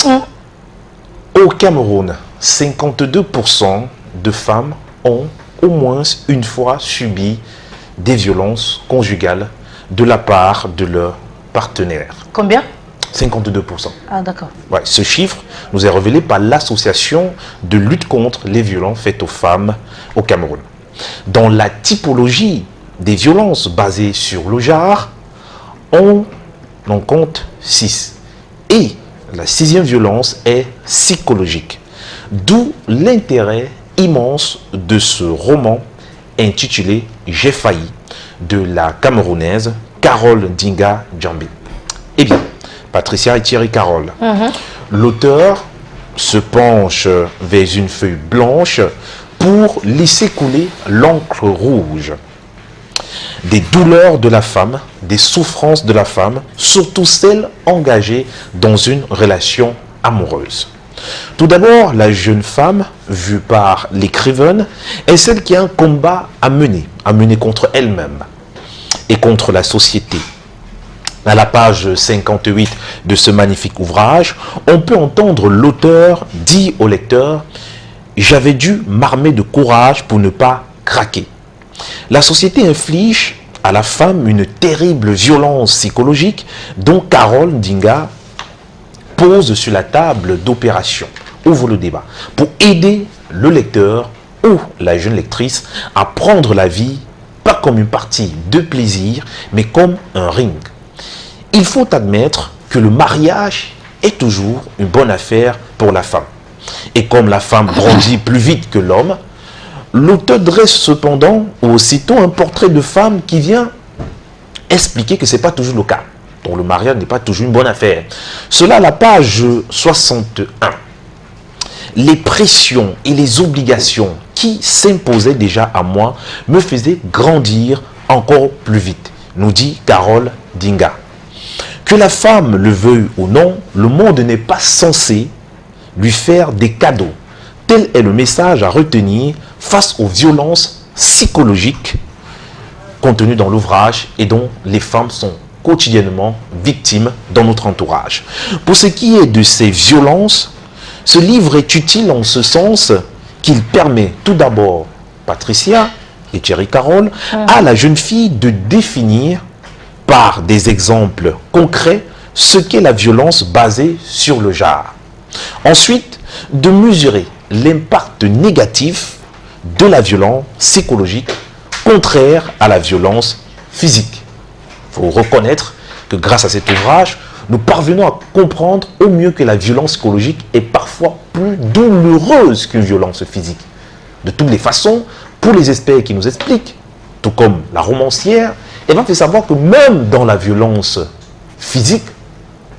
Au Cameroun, 52% de femmes ont au moins une fois subi des violences conjugales de la part de leur partenaire. Combien? 52%. Ah, d'accord. Ouais, ce chiffre nous est révélé par l'Association de lutte contre les violences faites aux femmes au Cameroun. Dans la typologie des violences basées sur le genre, on en compte 6. Et la 6e violence est psychologique. D'où l'intérêt immense de ce roman intitulé J'ai failli de la Camerounaise Carole Dinga Djambi. Eh bien, Patricia et Thierry Carole, l'auteur se penche vers une feuille blanche pour laisser couler l'encre rouge des douleurs de la femme, des souffrances de la femme, surtout celles engagées dans une relation amoureuse. Tout d'abord, la jeune femme, vue par l'écrivaine, est celle qui a un combat à mener contre elle-même et contre la société. À la page 58 de ce magnifique ouvrage, on peut entendre l'auteur dire au lecteur « J'avais dû m'armer de courage pour ne pas craquer ». La société inflige à la femme une terrible violence psychologique dont Carole Dinga pose sur la table d'opération, ouvre le débat, pour aider le lecteur ou la jeune lectrice à prendre la vie pas comme une partie de plaisir, mais comme un ring. Il faut admettre que le mariage est toujours une bonne affaire pour la femme. Et comme la femme grandit plus vite que l'homme, l'auteur dresse cependant aussitôt un portrait de femme qui vient expliquer que ce n'est pas toujours le cas. Donc le mariage n'est pas toujours une bonne affaire. Cela à la page 61. Les pressions et les obligations qui s'imposaient déjà à moi me faisaient grandir encore plus vite, nous dit Carole Dinga. Que la femme le veuille ou non, le monde n'est pas censé lui faire des cadeaux. Tel est le message à retenir face aux violences psychologiques contenues dans l'ouvrage et dont les femmes sont quotidiennement victimes dans notre entourage. Pour ce qui est de ces violences, ce livre est utile en ce sens qu'il permet tout d'abord, Patricia et Thierry Carole, à la jeune fille de définir par des exemples concrets ce qu'est la violence basée sur le genre. Ensuite, de mesurer l'impact négatif de la violence psychologique contraire à la violence physique. Il faut reconnaître que grâce à cet ouvrage, nous parvenons à comprendre au mieux que la violence psychologique est parfois plus douloureuse qu'une violence physique. De toutes les façons, pour les experts qui nous expliquent, tout comme la romancière, elle va faire savoir que même dans la violence physique,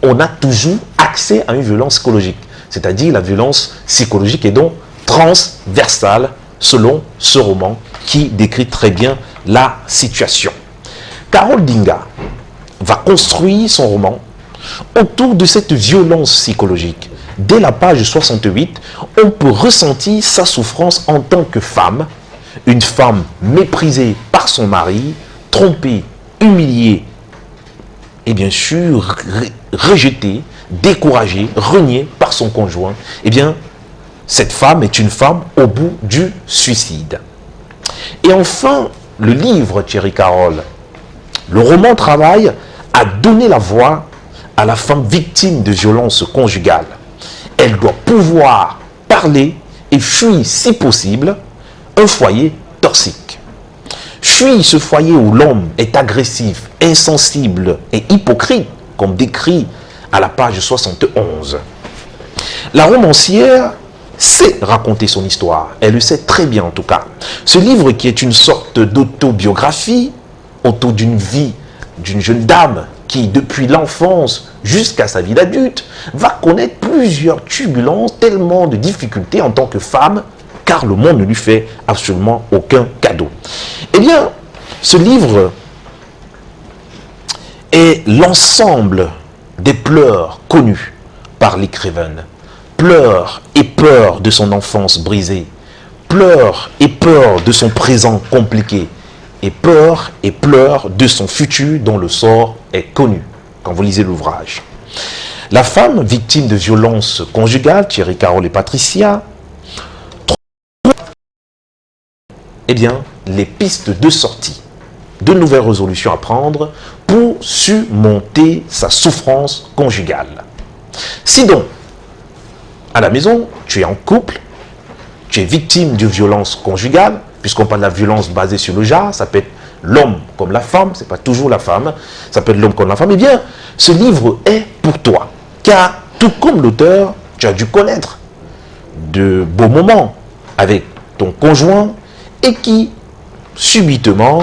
on a toujours accès à une violence psychologique. C'est-à-dire la violence psychologique est donc transversale selon ce roman qui décrit très bien la situation. Carole Dinga va construire son roman autour de cette violence psychologique. Dès la page 68, on peut ressentir sa souffrance en tant que femme, une femme méprisée par son mari, trompée, humiliée et bien sûr rejetée, découragée, reniée par son conjoint. Eh bien, cette femme est une femme au bout du suicide. Et enfin, le livre Thierry Carole, le roman travaille à donner la voix à la femme victime de violences conjugales. Elle doit pouvoir parler et fuir, si possible, un foyer toxique. Fuir ce foyer où l'homme est agressif, insensible et hypocrite, comme décrit à la page 71. La romancière sait raconter son histoire. Elle le sait très bien en tout cas. Ce livre qui est une sorte d'autobiographie autour d'une vie d'une jeune dame qui, depuis l'enfance jusqu'à sa vie d'adulte, va connaître plusieurs turbulences, tellement de difficultés en tant que femme, car le monde ne lui fait absolument aucun cadeau. Eh bien, ce livre est l'ensemble des pleurs connus par l'écrivaine. Pleurs et peur de son enfance brisée, pleurs et peur de son présent compliqué, et peur et pleurs de son futur dont le sort est connu, quand vous lisez l'ouvrage. La femme victime de violences conjugales, Thierry, Carole et Patricia, eh bien, les pistes de sortie, de nouvelles résolutions à prendre pour surmonter sa souffrance conjugale. Si donc, à la maison, tu es en couple, tu es victime de violences conjugales, puisqu'on parle de la violence basée sur le genre, ça peut être l'homme comme la femme, c'est pas toujours la femme, ça peut être l'homme comme la femme, eh bien, ce livre est pour toi. Car, tout comme l'auteur, tu as dû connaître de beaux moments avec ton conjoint et qui, subitement,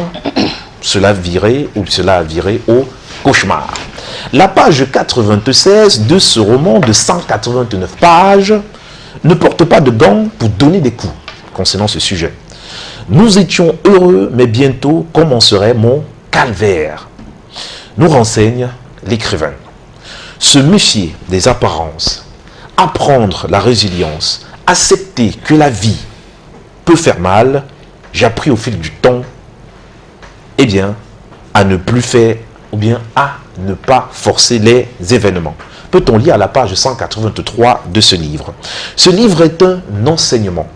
cela a viré au cauchemar. La page 96 de ce roman de 189 pages ne porte pas de gants pour donner des coups concernant ce sujet. Nous étions heureux, mais bientôt commencerait mon calvaire, nous renseigne l'écrivain. Se méfier des apparences, apprendre la résilience, accepter que la vie peut faire mal, j'ai appris au fil du temps, eh bien, à ne plus faire, ou bien à ne pas forcer les événements. Peut-on lire à la page 183 de ce livre? Ce livre est un enseignement.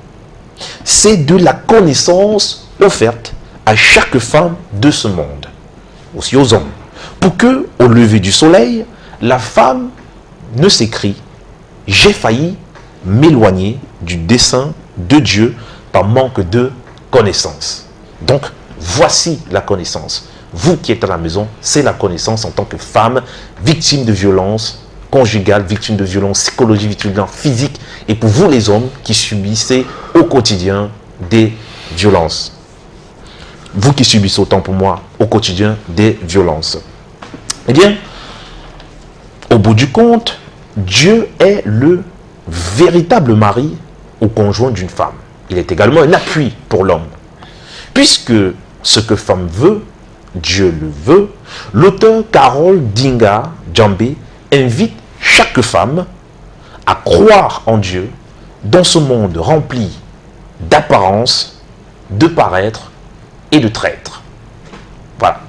C'est de la connaissance offerte à chaque femme de ce monde, aussi aux hommes, pour que, au lever du soleil, la femme ne s'écrie « J'ai failli m'éloigner du dessein de Dieu par manque de connaissance ». Donc, voici la connaissance. Vous qui êtes à la maison, c'est la connaissance en tant que femme victime de violences conjugales, victime de violences psychologiques, victime de violences physiques, et pour vous les hommes qui subissez au quotidien des violences. Vous qui subissez autant pour moi au quotidien des violences. Eh bien, au bout du compte, Dieu est le véritable mari ou conjoint d'une femme. Il est également un appui pour l'homme. Puisque ce que femme veut, Dieu le veut, l'auteur Carole Dinga Djambe invite chaque femme à croire en Dieu dans ce monde rempli d'apparence, de paraître et de traître. Voilà.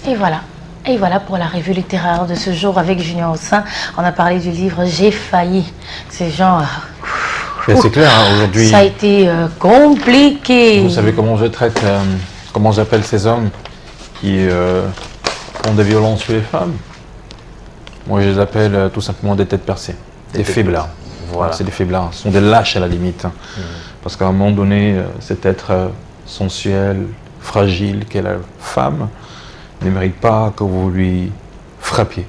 Et voilà. Et voilà pour la revue littéraire de ce jour avec Junior Ossin. On a parlé du livre J'ai failli. C'est genre... C'est clair, hein, aujourd'hui... Ça a été compliqué. Vous savez comment je traite, comment j'appelle ces hommes qui font des violences sur les femmes? Moi, je les appelle tout simplement des têtes percées, des faiblards. Voilà. C'est des faiblards, ce sont des lâches à la limite. Parce qu'à un moment donné, cet être sensuel, fragile qu'est la femme, ne mérite pas que vous lui frappiez.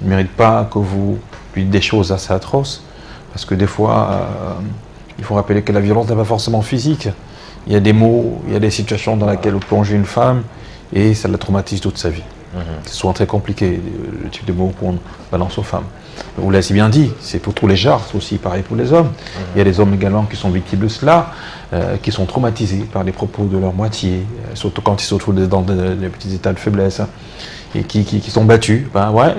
Ne mérite pas que vous lui dites des choses assez atroces. Parce que des fois, il faut rappeler que la violence n'est pas forcément physique. Il y a des mots, il y a des situations dans lesquelles on plonge une femme et ça la traumatise toute sa vie. C'est souvent très compliqué, le type de mots qu'on balance aux femmes. Vous l'avez si bien dit, c'est pour tous les genres, c'est aussi pareil pour les hommes. Il y a des hommes également qui sont victimes de cela, qui sont traumatisés par les propos de leur moitié, surtout quand ils se retrouvent dans des petits états de faiblesse, et qui sont battus. Ben ouais,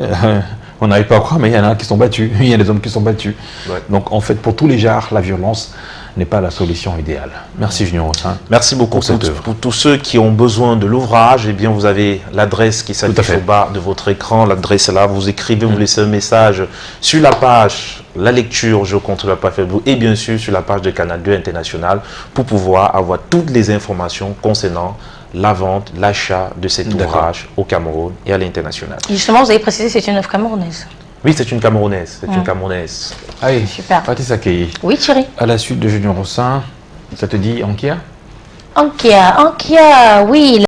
on n'arrive pas à croire, mais il y en a qui sont battus, il y a des hommes qui sont battus. Ouais. Donc en fait, pour tous les genres, la violence n'est pas la solution idéale. Merci Junior Ossin. Merci beaucoup pour cette œuvre. Pour tous ceux qui ont besoin de l'ouvrage, eh bien vous avez l'adresse qui s'affiche au bas de votre écran. L'adresse est là, vous écrivez, vous laissez un message sur la page La lecture, je compte la page Facebook et bien sûr sur la page de Canal 2 International pour pouvoir avoir toutes les informations concernant la vente, l'achat de cet ouvrage au Cameroun et à l'international. Justement, vous avez précisé que c'est une œuvre camerounaise. Oui, c'est une Camerounaise. C'est une Camerounaise. Allez, super. Patricia Kei. Oui, Thierry. À la suite de Junior Ossin, ça te dit Ankia? Ankia, oui.